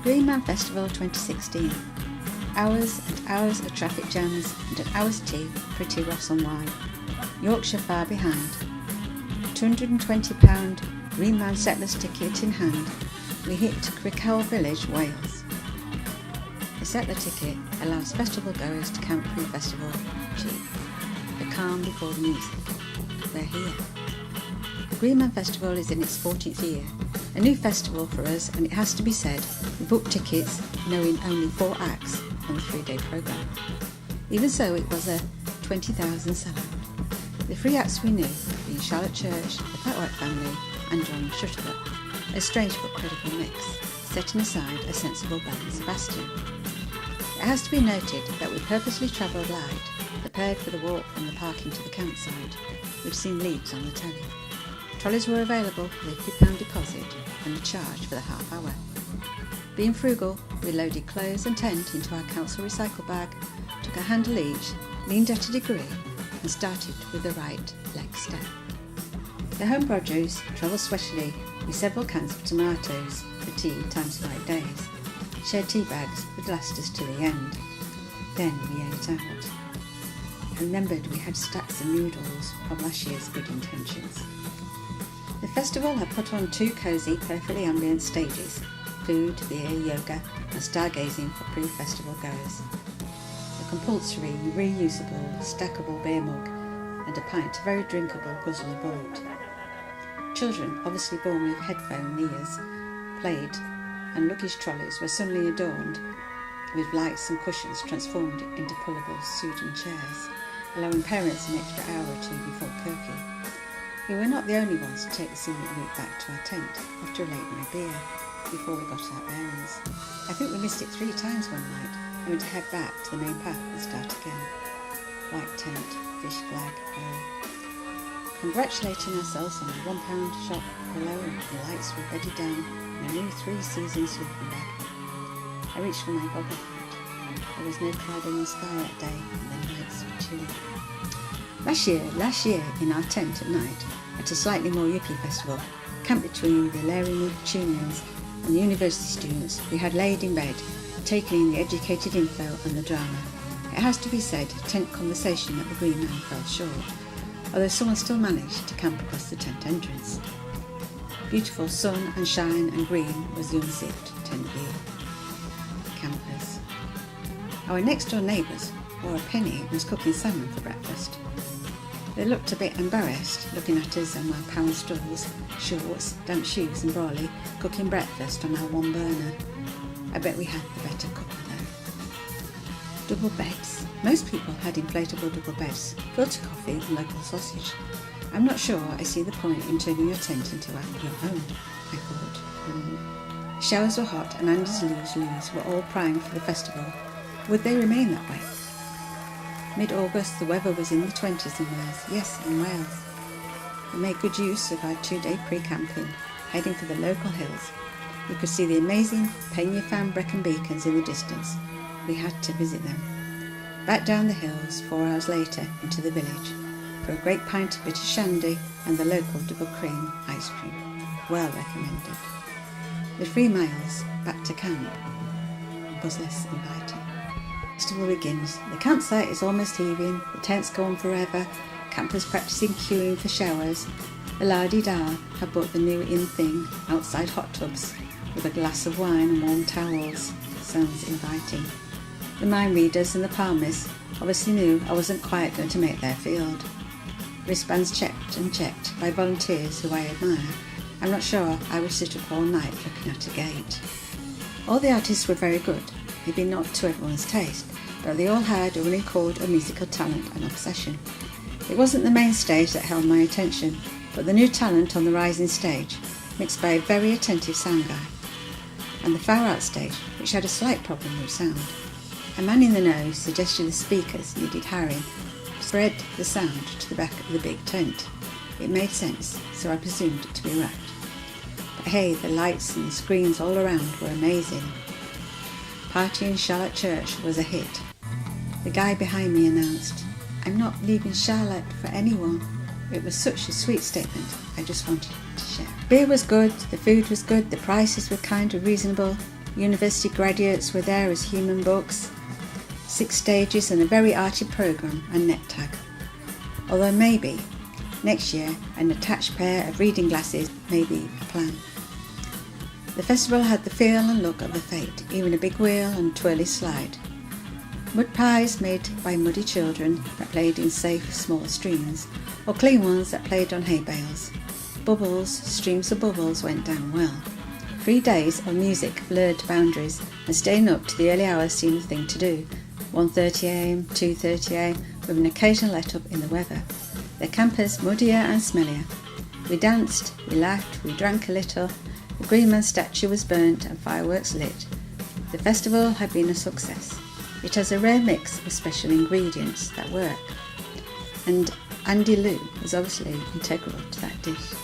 Green Man Festival 2016. Hours and hours of traffic jams and an hour's tea, pretty Ross on wine. Yorkshire far behind. £220 Green Man settler's ticket in hand, we hit Cringable village, Wales. The settler ticket allows festival goers to camp pre-festival cheap. The calm before the music. We're here. The Green Man Festival is in its 14th year. A new festival for us, and it has to be said, we booked tickets knowing only 4 acts on the 3-day programme. Even so, it was a 20,000 sellout. The 3 acts we knew being Charlotte Church, the Fat White Family and John Shutterbuck, a strange but credible mix, setting aside a sensible band Sebastian. It has to be noted that we purposely travelled light, prepared for the walk from the parking to the campsite. We'd seen Leeds on the telly. Trolleys were available with a £50 deposit and a charge for the half hour. Being frugal, we loaded clothes and tent into our council recycle bag, took a handle each, leaned at a degree and started with the right leg step. The home produce travelled sweatily with several cans of tomatoes for tea times 5 days. Shared tea bags would last us to the end. Then we ate out. I remembered we had stacks of noodles from last year's good intentions. The festival had put on 2 cosy, perfectly ambient stages, food, beer, yoga and stargazing for pre-festival goers. A compulsory, reusable, stackable beer mug and a pint of very drinkable guzzler boat. Children, obviously born with headphone ears, played, and luggage trolleys were suddenly adorned with lights and cushions transformed into pullable Sudan chairs, allowing parents an extra hour or 2 before curfew. We were not the only ones to take the scenic route back to our tent after a late night beer, before we got our bearings. I think we missed it 3 times one night, having to head back to the main path and start again. White tent, fish flag, congratulating ourselves on a £1 shop below and the lights were bedded down in a new 3-season sleeping bag. I reached for my goggle hat. There was no cloud in the sky that day and the nights were chilly. Last year in our tent at night at a slightly more yippie festival, camped between the Larry tune-ins and the university students, we had laid in bed, taking in the educated info and the drama. It has to be said, tent conversation at the Green Man fell short, although someone still managed to camp across the tent entrance. Beautiful sun and shine and green was the unzipped tent view. Campers. Our next door neighbours wore a penny and was cooking salmon for breakfast. They looked a bit embarrassed looking at us and our pound stools, shorts, damp shoes and brolly cooking breakfast on our 1 burner. I bet we had the better cooker though. Double beds. Most people had inflatable double beds, filter coffee and local sausage. I'm not sure I see the point in turning your tent into your home, I thought. Showers were hot and Andy's loos were all primed for the festival. Would they remain that way? Mid-August the weather was in the 20s in Wales, yes, in Wales. We made good use of our 2-day pre-camping, heading for the local hills. We could see the amazing Pena Fan Brecon beacons in the distance. We had to visit them. Back down the hills 4 hours later into the village for a great pint of bitter shandy and the local double cream ice cream. Well recommended. The 3 miles back to camp was less inviting. Festival begins. The campsite is almost heaving, the tents go on forever, campers practising queuing for showers. The la-di-da have bought the new in thing, outside hot tubs with a glass of wine and warm towels. Sounds inviting. The mind readers and the palmers obviously knew I wasn't quite going to make their field. Wristbands checked and checked by volunteers who I admire. I'm not sure I would sit up all night looking at a gate. All the artists were very good, maybe not to everyone's taste, but they all had a running chord of musical talent and obsession. It wasn't the main stage that held my attention, but the new talent on the rising stage, mixed by a very attentive sound guy, and the far out stage, which had a slight problem with sound. A man in the know suggested the speakers needed hiring to spread the sound to the back of the big tent. It made sense, so I presumed it to be right. But hey, the lights and screens all around were amazing. Party in Charlotte Church was a hit. The guy behind me announced, "I'm not leaving Charlotte for anyone." It was such a sweet statement, I just wanted to share. Beer was good, the food was good, the prices were kind of reasonable. University graduates were there as human books, 6 stages and a very arty programme and net tag. Although maybe next year an attached pair of reading glasses may be a plan. The festival had the feel and look of a fete, even a big wheel and twirly slide. Mud pies made by muddy children that played in safe small streams, or clean ones that played on hay bales. Bubbles, streams of bubbles went down well. 3 days of music blurred boundaries, and staying up to the early hours seemed the thing to do. 1:30am, 2:30am, with an occasional let-up in the weather. The campers muddier and smellier. We danced, we laughed, we drank a little. The Green Man statue was burnt and fireworks lit. The festival had been a success. It has a rare mix of special ingredients that work, and Andy Lou is obviously integral to that dish.